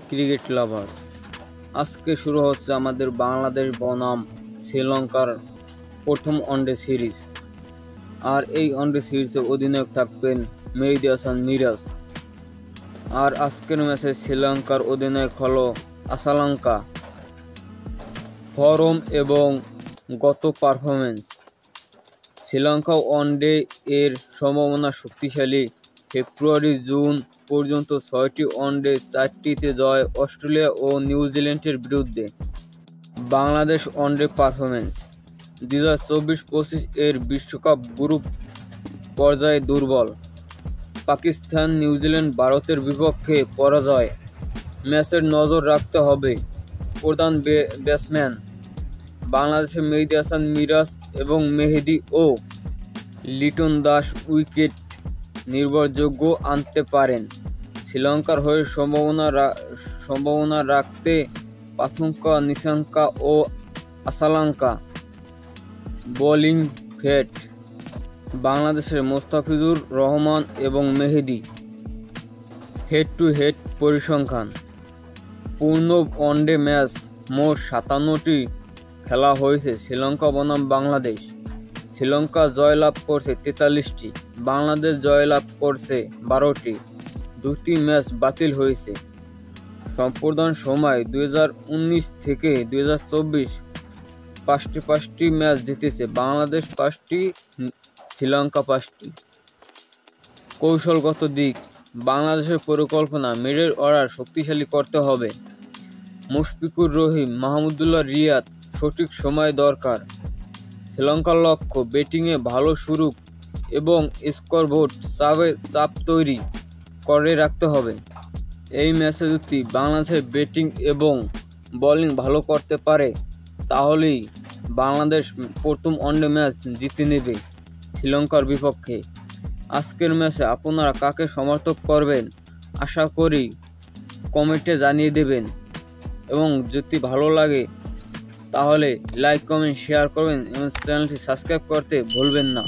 Cricket lovers, আজকে শুরু হচ্ছে আমাদের বাংলাদেশ বনাম শ্রীলঙ্কার প্রথম ওয়ানডে সিরিজ। আর এই ওয়ানডে সিরিজে অধিনায়ক থাকবেন মেহেদী হাসান মিরাজ। আর আজকের ম্যাচে শ্রীলঙ্কার অধিনায়ক হলো আসালাঙ্কা। ফর্ম এবং গত পারফরমেন্স, শ্রীলঙ্কা ওয়ানডে এর সম্ভাবনা শক্তিশালী। ফেব্রুয়ারি-জুন পর্যন্ত 6টি ওয়ানডে, 4টিতে জয় অস্ট্রেলিয়া ও নিউজিল্যান্ডের বিরুদ্ধে। বাংলাদেশ ওয়ানডে পারফরমেন্স, 2024-25 এর বিশ্বকাপ গ্রুপ পর্যায়ে দুর্বল। পাকিস্তান, নিউজিল্যান্ড, ভারতের বিপক্ষে পরাজয়। ম্যাচের নজর রাখতে হবে প্রধান ব্যাটসম্যান বাংলাদেশের মেহেদী হাসান মিরাজ এবং মেহেদী ও লিটন দাস উইকেট নির্ভরযোগ্য আনতে পারেন। শ্রীলঙ্কার হয়ে সম্ভাবনা রাখতে পাথুঙ্কা, নিশাঙ্কা ও আসালাঙ্কা। বোলিং ফেট, বাংলাদেশের মোস্তাফিজুর রহমান এবং মেহেদী। হেড টু হেড পরিসংখ্যান, পূর্ণ ওয়ানডে ম্যাচ মোট 57টি খেলা হয়েছে শ্রীলঙ্কা বনাম বাংলাদেশ। শ্রীলঙ্কা জয়লাভ করছে 43টি, বাংলাদেশ জয়লাভ করছে 12টি। 2টি ম্যাচ বাতিল হয়েছে। সম্প্রদান সময় 2019 থেকে 2024 5টি ম্যাচ জিতেছে বাংলাদেশ, 5টি, শ্রীলঙ্কা 5টি। কৌশলগত দিক, বাংলাদেশের পরিকল্পনা মিডল অর্ডার শক্তিশালী করতে হবে। মুশফিকুর রহিম, মাহমুদুল্লাহ রিয়াদ সঠিক সময় দরকার। শ্রীলঙ্কার লক্ষ্য ব্যাটিংয়ে ভালো শুরু এবং স্কোরবোর্ড চাপ তৈরি করে রাখতে হবে। এই ম্যাচে যদি বাংলাদেশের ব্যাটিং এবং বোলিং ভালো করতে পারে তাহলেই বাংলাদেশ প্রথম ওয়ানডে ম্যাচ জিতে নেবে শ্রীলঙ্কার বিপক্ষে। আজকের ম্যাচে আপনারা কাকে সমর্থন করবেন আশা করি কমেন্টে জানিয়ে দেবেন, এবং যদি ভালো লাগে তাহলে লাইক, কমেন্ট, শেয়ার করবেন এবং চ্যানেলটি সাবস্ক্রাইব করতে ভুলবেন না।